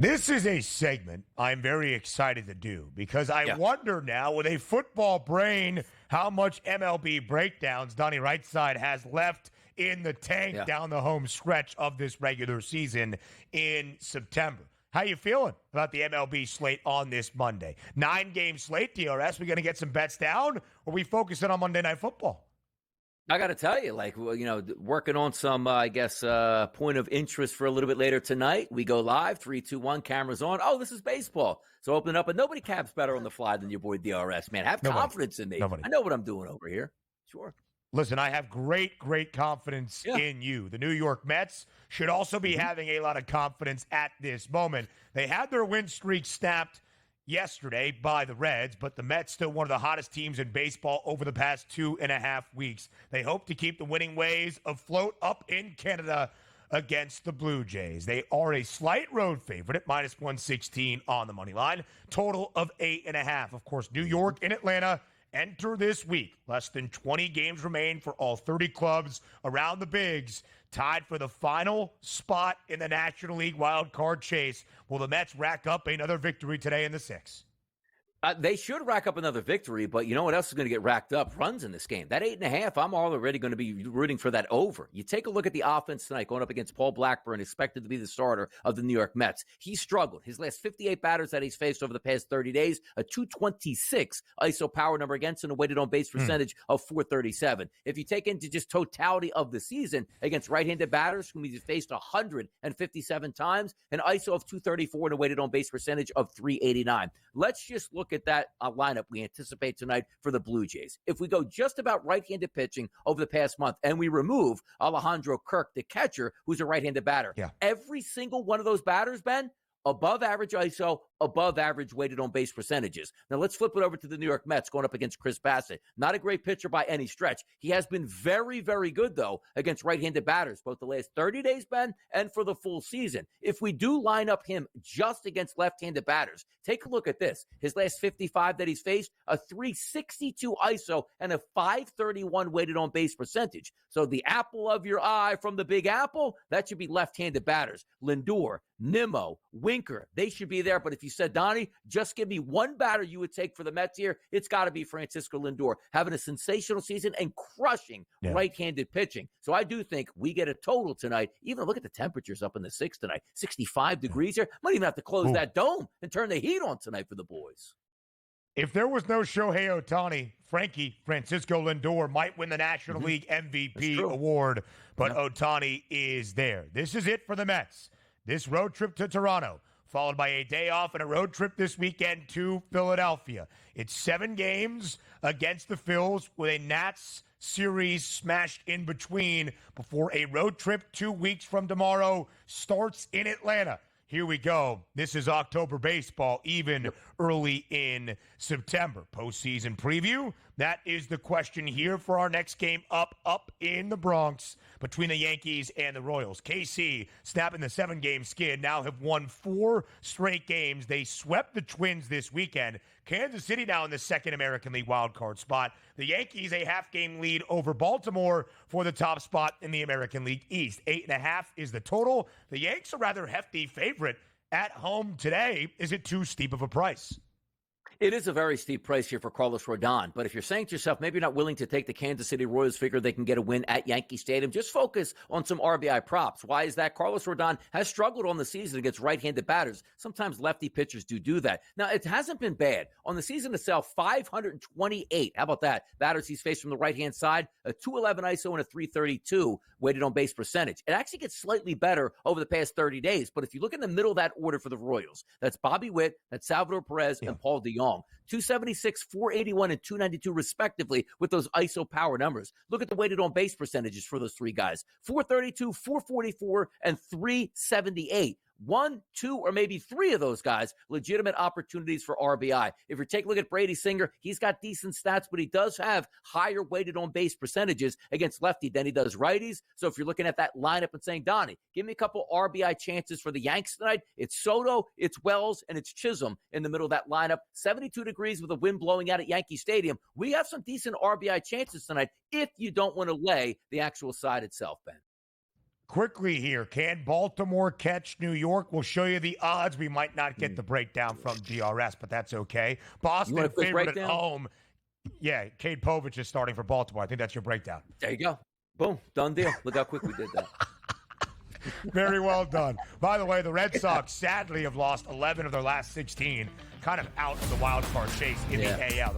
This is a segment I'm very excited to do because I wonder now, with a football brain, how much MLB breakdowns Donnie Rightside has left in the tank down the home stretch of this regular season in September. How you feeling about the MLB slate on this Monday? 9-game slate, DRS. We going to get some bets down, or we focusing on Monday Night Football? I got to tell you, working on some, point of interest for a little bit later tonight. We go live, 3, 2, 1, cameras on. Oh, this is baseball. So open it up, and nobody caps better on the fly than your boy DRS, man. Have confidence in me. I know what I'm doing over here. Sure. Listen, I have great confidence in you. The New York Mets should also be having a lot of confidence at this moment. They had their win streak snapped yesterday by the Reds, but the Mets still one of the hottest teams in baseball over the past 2.5 weeks. They hope to keep the winning ways afloat up in Canada against the Blue Jays. They are a slight road favorite at -116 on the money line. Total of 8.5. Of course, New York and Atlanta enter this week. Less than 20 games remain for all 30 clubs around the Bigs, tied for the final spot in the National League wild card chase. Will the Mets rack up another victory today in the 6? They should rack up another victory, but you know what else is going to get racked up? Runs in this game. That 8.5, I'm already going to be rooting for that over. You take a look at the offense tonight going up against Paul Blackburn, expected to be the starter of the New York Mets. He struggled. His last 58 batters that he's faced over the past 30 days, a 226 ISO power number against and a weighted on base percentage of 437. If you take into just totality of the season against right-handed batters whom he's faced 157 times, an ISO of 234 and a weighted on base percentage of 389. Let's just look at that lineup we anticipate tonight for the Blue Jays. If we go just about right-handed pitching over the past month and we remove Alejandro Kirk, the catcher, who's a right-handed batter, every single one of those batters, Ben, above average ISO, above average weighted on base percentages. Now let's flip it over to the New York Mets going up against Chris Bassett. Not a great pitcher by any stretch. He has been very, very good, though, against right-handed batters, both the last 30 days, Ben, and for the full season. If we do line up him just against left-handed batters, take a look at this. His last 55 that he's faced, a 362 ISO and a 531 weighted on base percentage. So the apple of your eye from the Big Apple, that should be left-handed batters. Lindor, Nimmo, Winker, they should be there. But if you said, Donnie, just give me one batter you would take for the Mets here, it's got to be Francisco Lindor, having a sensational season and crushing right-handed pitching. So I do think we get a total tonight. Even look at the temperatures up in the 6 tonight, 65 degrees here. Might even have to close that dome and turn the heat on tonight for the boys. If there was no Shohei Ohtani, Francisco Lindor might win the National League MVP award, but Ohtani is there. This is it for the Mets. This road trip to Toronto, followed by a day off and a road trip this weekend to Philadelphia. It's 7 games against the Phils with a Nats series smashed in between before a road trip 2 weeks from tomorrow starts in Atlanta. Here we go. This is October baseball, even early in September. Postseason preview. That is the question here for our next game up in the Bronx between the Yankees and the Royals. KC, snapping the 7-game skid, now have won 4 straight games. They swept the Twins this weekend. Kansas City now in the second American League wildcard spot. The Yankees, a half-game lead over Baltimore for the top spot in the American League East. 8.5 is the total. The Yanks are rather hefty favorite at home today. Is it too steep of a price? It is a very steep price here for Carlos Rodon, but if you're saying to yourself, maybe you're not willing to take the Kansas City Royals, figure they can get a win at Yankee Stadium, just focus on some RBI props. Why is that? Carlos Rodon has struggled on the season against right-handed batters. Sometimes lefty pitchers do that. Now, it hasn't been bad. On the season itself, 528. How about that? Batters he's faced from the right-hand side, a 211 ISO and a 332 weighted on base percentage. It actually gets slightly better over the past 30 days, but if you look in the middle of that order for the Royals, that's Bobby Witt, that's Salvador Perez, and Paul DeJong. 276, 481, and 292 respectively with those ISO power numbers. Look at the weighted on base percentages for those 3 guys. 432, 444, and 378. 1, 2, or maybe 3 of those guys, legitimate opportunities for RBI. If you take a look at Brady Singer, he's got decent stats, but he does have higher weighted on base percentages against lefty than he does righties. So if you're looking at that lineup and saying, Donnie, give me a couple RBI chances for the Yanks tonight, it's Soto, it's Wells, and it's Chisholm in the middle of that lineup. 72 degrees with the wind blowing out at Yankee Stadium. We have some decent RBI chances tonight if you don't want to lay the actual side itself, Ben. quickly here. Can Baltimore catch New York? We'll show you the odds. We might not get the breakdown from DRS, but that's okay. Boston favorite at home. Yeah, Cade Povich is starting for Baltimore. I think that's your breakdown. There you go. Boom. Done deal. Look how quick we did that. Very well done. By the way, the Red Sox sadly have lost 11 of their last 16, kind of out of the wild card chase in the AL.